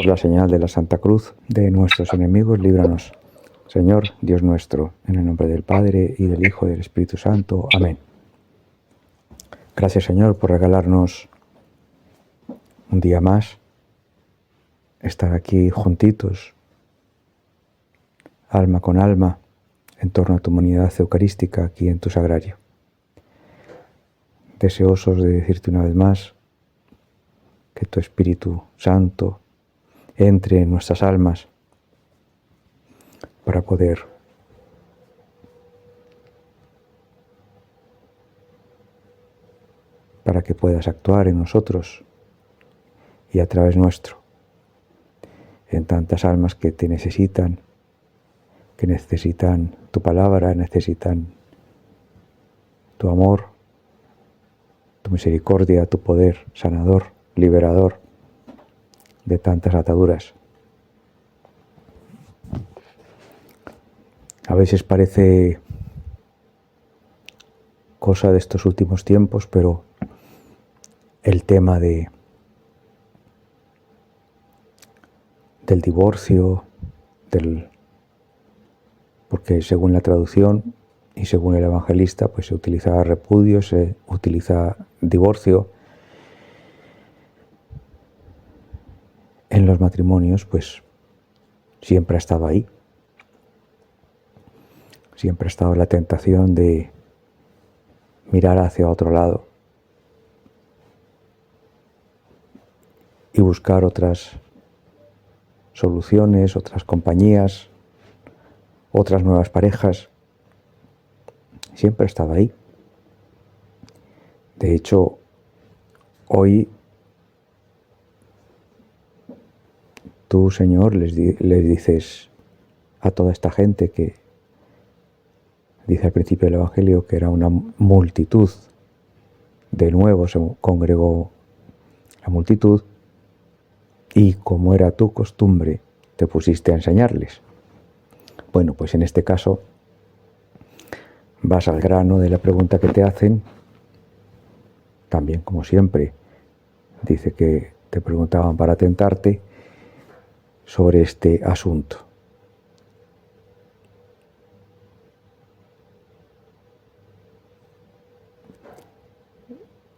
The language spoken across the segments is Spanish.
Por la señal de la Santa Cruz de nuestros enemigos, líbranos. Señor, Dios nuestro, en el nombre del Padre, y del Hijo, y del Espíritu Santo. Amén. Gracias, Señor, por regalarnos un día más, estar aquí juntitos, alma con alma, en torno a tu humanidad eucarística aquí en tu sagrario. Deseosos de decirte una vez más que tu Espíritu Santo entre en nuestras almas para que puedas actuar en nosotros y a través nuestro, en tantas almas que te necesitan, que necesitan tu palabra, necesitan tu amor, tu misericordia, tu poder sanador, liberador de tantas ataduras. A veces parece cosa de estos últimos tiempos, pero el tema del divorcio, porque según la traducción y según el evangelista, pues se utiliza repudio, se utiliza divorcio. En los matrimonios, pues siempre ha estado ahí. Siempre ha estado la tentación de mirar hacia otro lado y buscar otras soluciones, otras compañías, otras nuevas parejas. Siempre ha estado ahí. De hecho, hoy tú, Señor, les dices a toda esta gente que dice al principio del Evangelio que era una multitud. De nuevo se congregó la multitud y, como era tu costumbre, te pusiste a enseñarles. Bueno, pues en este caso vas al grano de la pregunta que te hacen. También, como siempre, dice que te preguntaban para tentarte sobre este asunto.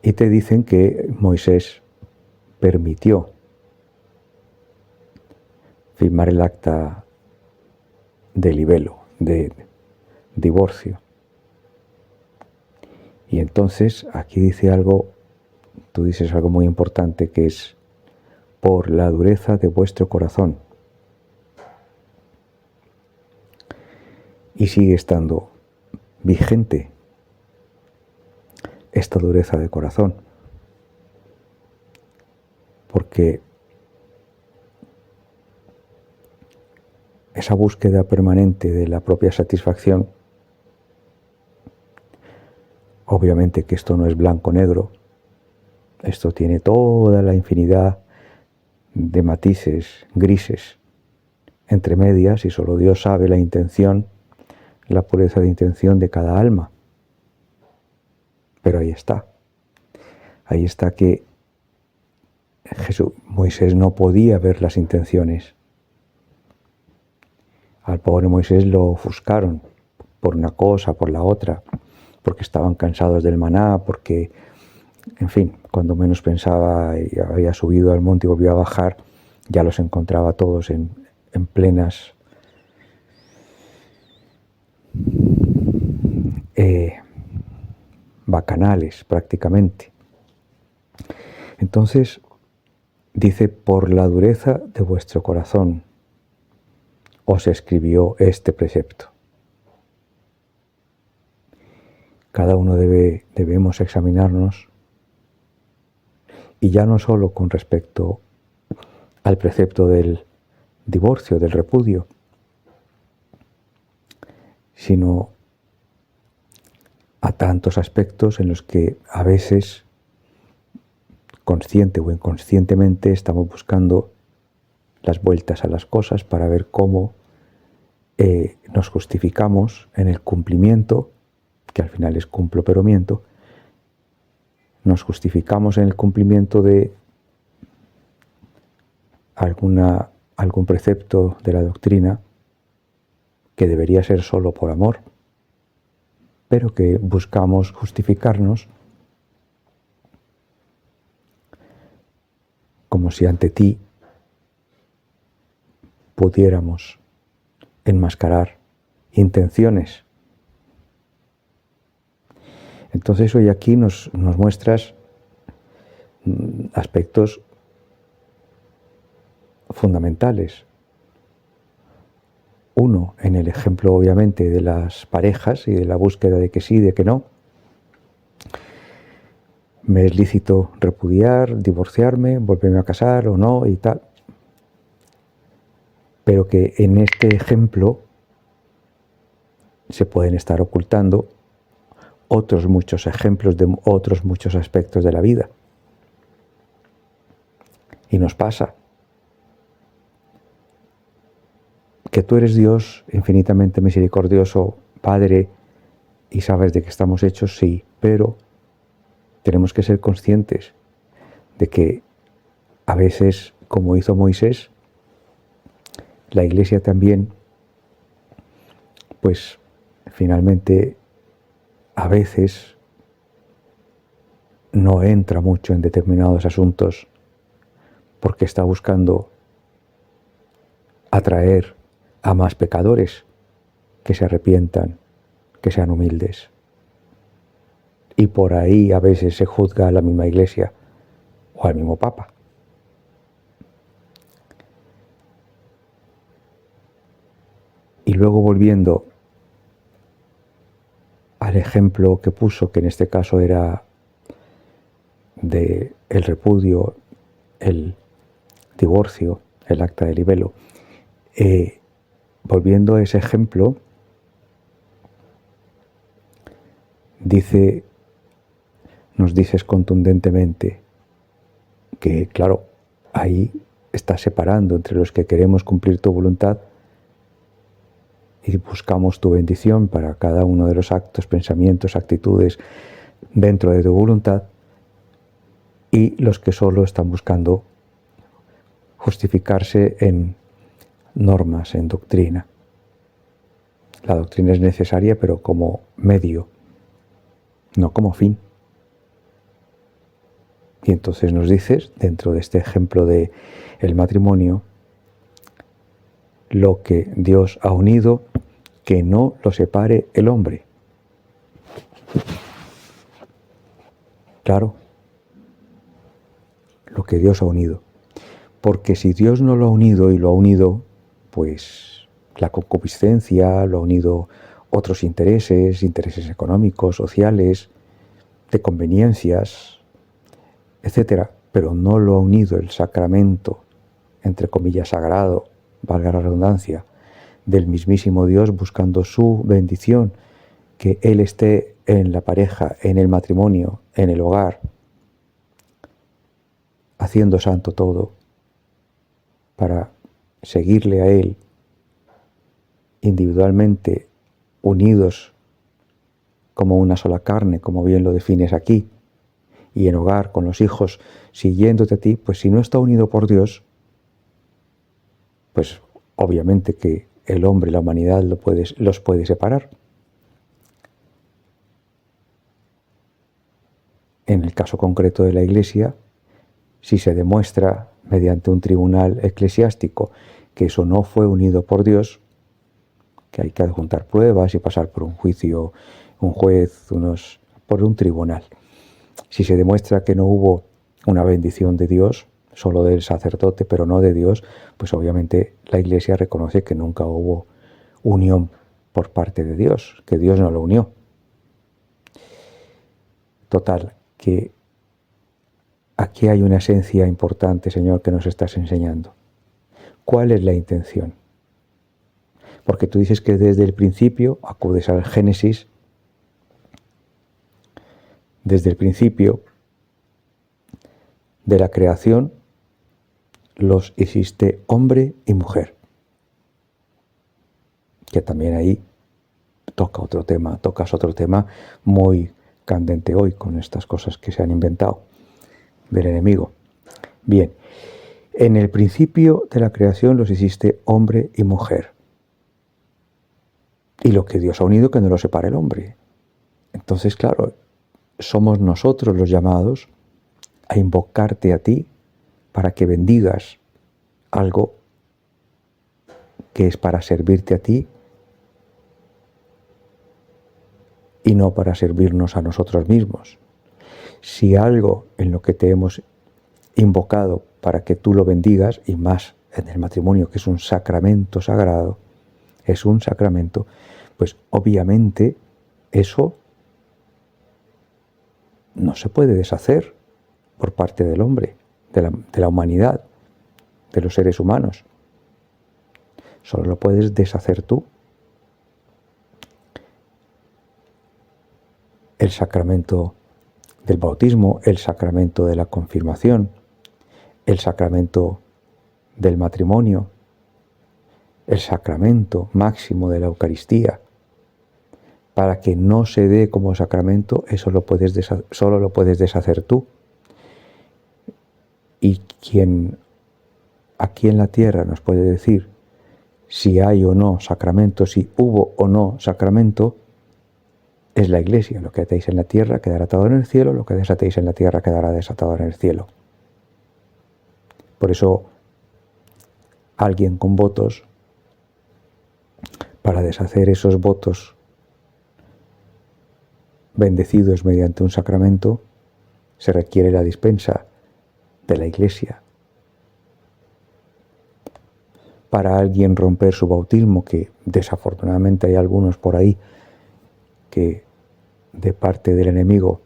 Y te dicen que Moisés permitió firmar el acta de libelo, de divorcio. Y entonces aquí dice algo, tú dices algo muy importante, que es por la dureza de vuestro corazón. Y sigue estando vigente esta dureza de corazón, porque esa búsqueda permanente de la propia satisfacción, obviamente que esto no es blanco-negro, esto tiene toda la infinidad de matices grises entre medias, y solo Dios sabe la intención, la pureza de intención de cada alma. Pero ahí está que Moisés no podía ver las intenciones. Al pobre Moisés lo ofuscaron por una cosa, por la otra, porque estaban cansados del maná, porque, en fin, cuando menos pensaba y había subido al monte y volvió a bajar, ya los encontraba todos en plenas bacanales prácticamente. Entonces dice, por la dureza de vuestro corazón os escribió este precepto. Cada uno debemos examinarnos, y ya no solo con respecto al precepto del divorcio, del repudio, sino a tantos aspectos en los que a veces, consciente o inconscientemente, estamos buscando las vueltas a las cosas para ver cómo nos justificamos en el cumplimiento, que al final es cumplo pero miento, nos justificamos en el cumplimiento de algún precepto de la doctrina que debería ser solo por amor, pero que buscamos justificarnos como si ante ti pudiéramos enmascarar intenciones. Entonces hoy aquí nos muestras aspectos fundamentales. Uno, en el ejemplo obviamente de las parejas y de la búsqueda de que sí, de que no. Me es lícito repudiar, divorciarme, volverme a casar o no y tal. Pero que en este ejemplo se pueden estar ocultando otros muchos ejemplos de otros muchos aspectos de la vida. Y nos pasa que tú eres Dios infinitamente misericordioso, Padre, y sabes de que estamos hechos, sí, pero tenemos que ser conscientes de que a veces, como hizo Moisés, la Iglesia también, pues finalmente a veces no entra mucho en determinados asuntos porque está buscando atraer a más pecadores que se arrepientan, que sean humildes. Y por ahí a veces se juzga a la misma Iglesia o al mismo Papa. Y luego volviendo al ejemplo que puso, que en este caso era de el repudio, el divorcio, el acta de libelo, volviendo a ese ejemplo, nos dices contundentemente que, claro, ahí estás separando entre los que queremos cumplir tu voluntad y buscamos tu bendición para cada uno de los actos, pensamientos, actitudes dentro de tu voluntad, y los que solo están buscando justificarse en normas, en doctrina. La doctrina es necesaria, pero como medio, no como fin. Y entonces nos dices, dentro de este ejemplo de el matrimonio, lo que Dios ha unido, que no lo separe el hombre. Claro, lo que Dios ha unido. Porque si Dios no lo ha unido y lo ha unido, pues la concupiscencia, lo ha unido otros intereses económicos, sociales, de conveniencias, etcétera, pero no lo ha unido el sacramento, entre comillas, sagrado, valga la redundancia, del mismísimo Dios buscando su bendición, que Él esté en la pareja, en el matrimonio, en el hogar, haciendo santo todo, para seguirle a Él individualmente, unidos como una sola carne, como bien lo defines aquí, y en hogar con los hijos siguiéndote a ti, pues si no está unido por Dios, pues obviamente que el hombre, la humanidad los puede separar. En el caso concreto de la Iglesia, si se demuestra mediante un tribunal eclesiástico que eso no fue unido por Dios, que hay que adjuntar pruebas y pasar por un juicio, un juez, por un tribunal. Si se demuestra que no hubo una bendición de Dios, solo del sacerdote, pero no de Dios, pues obviamente la Iglesia reconoce que nunca hubo unión por parte de Dios, que Dios no lo unió. Total, que aquí hay una esencia importante, Señor, que nos estás enseñando. ¿Cuál es la intención? Porque tú dices que desde el principio, acudes al Génesis, desde el principio de la creación, los hiciste hombre y mujer. Que también ahí tocas otro tema muy candente hoy con estas cosas que se han inventado del enemigo. Bien, En el principio de la creación los hiciste hombre y mujer. Y lo que Dios ha unido, que no lo separe el hombre. Entonces, claro, somos nosotros los llamados a invocarte a ti para que bendigas algo que es para servirte a ti y no para servirnos a nosotros mismos. Si algo en lo que te hemos invocado para que tú lo bendigas, y más en el matrimonio, que es un sacramento sagrado, es un sacramento, pues obviamente eso no se puede deshacer por parte del hombre, de la humanidad, de los seres humanos. Solo lo puedes deshacer tú. El sacramento del bautismo, el sacramento de la confirmación, el sacramento del matrimonio, el sacramento máximo de la Eucaristía, para que no se dé como sacramento, eso solo lo puedes deshacer tú. Y quien aquí en la tierra nos puede decir si hay o no sacramento, si hubo o no sacramento, es la Iglesia. Lo que atéis en la tierra quedará atado en el cielo, lo que desatéis en la tierra quedará desatado en el cielo. Por eso, alguien con votos, para deshacer esos votos bendecidos mediante un sacramento, se requiere la dispensa de la Iglesia. Para alguien romper su bautismo, que desafortunadamente hay algunos por ahí que de parte del enemigo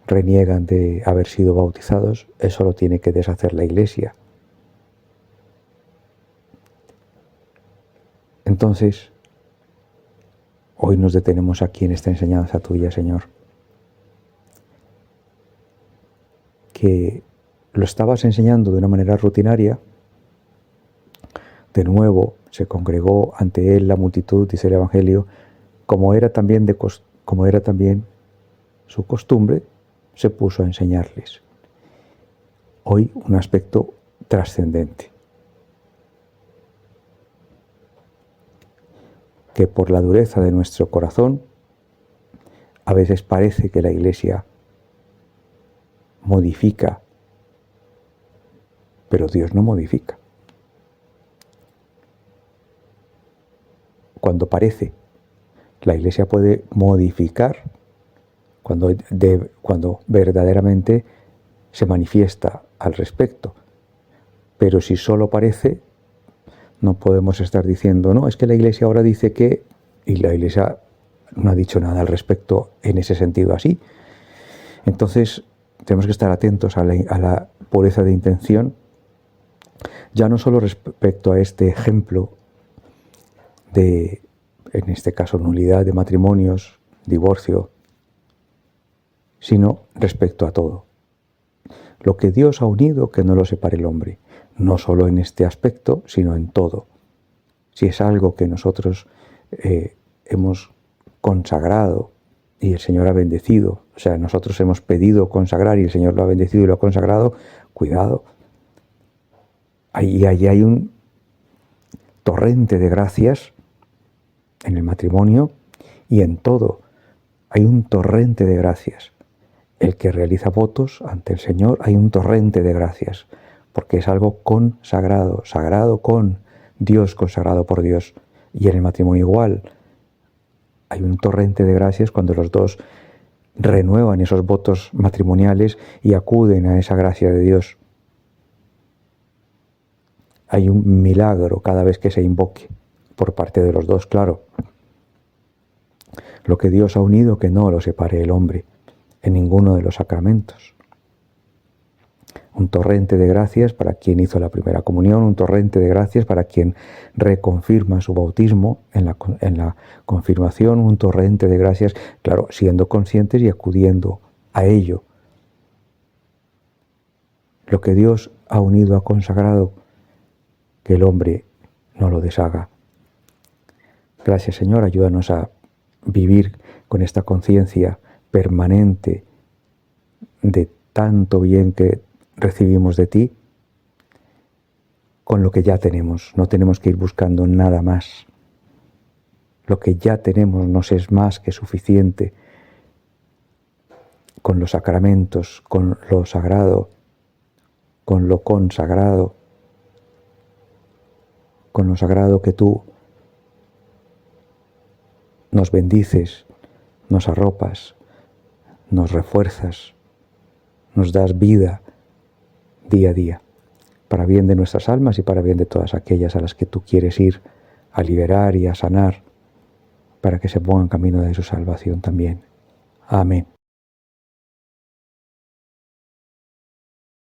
reniegan de haber sido bautizados, eso lo tiene que deshacer la Iglesia. Entonces, hoy nos detenemos aquí en esta enseñanza tuya, Señor, que lo estabas enseñando de una manera rutinaria. De nuevo se congregó ante él la multitud, dice el Evangelio, como era también su costumbre, se puso a enseñarles. Hoy un aspecto trascendente, que por la dureza de nuestro corazón, a veces parece que la Iglesia modifica, pero Dios no modifica. Cuando parece, la Iglesia puede modificar cuando verdaderamente se manifiesta al respecto. Pero si solo parece, no podemos estar diciendo, no, es que la Iglesia ahora dice que, y la Iglesia no ha dicho nada al respecto en ese sentido así. Entonces, tenemos que estar atentos a la pureza de intención, ya no solo respecto a este ejemplo de, en este caso, nulidad de matrimonios, divorcio, sino respecto a todo. Lo que Dios ha unido, que no lo separe el hombre, no solo en este aspecto, sino en todo. Si es algo que nosotros hemos consagrado y el Señor ha bendecido, o sea, nosotros hemos pedido consagrar y el Señor lo ha bendecido y lo ha consagrado, cuidado. Ahí hay un torrente de gracias en el matrimonio y en todo. Hay un torrente de gracias. El que realiza votos ante el Señor, hay un torrente de gracias, porque es algo consagrado, sagrado con Dios, consagrado por Dios. Y en el matrimonio igual, hay un torrente de gracias cuando los dos renuevan esos votos matrimoniales y acuden a esa gracia de Dios. Hay un milagro cada vez que se invoque por parte de los dos, claro. Lo que Dios ha unido, que no lo separe el hombre en ninguno de los sacramentos. Un torrente de gracias para quien hizo la primera comunión, un torrente de gracias para quien reconfirma su bautismo en la confirmación, un torrente de gracias, claro, siendo conscientes y acudiendo a ello. Lo que Dios ha unido, ha consagrado, que el hombre no lo deshaga. Gracias, Señor, ayúdanos a vivir con esta conciencia permanente de tanto bien que recibimos de ti con lo que ya tenemos. No tenemos que ir buscando nada más. Lo que ya tenemos nos es más que suficiente. Con los sacramentos, con lo sagrado, con lo consagrado, con lo sagrado que tú nos bendices, nos arropas, nos refuerzas, nos das vida día a día, para bien de nuestras almas y para bien de todas aquellas a las que tú quieres ir a liberar y a sanar, para que se pongan camino de su salvación también. Amén.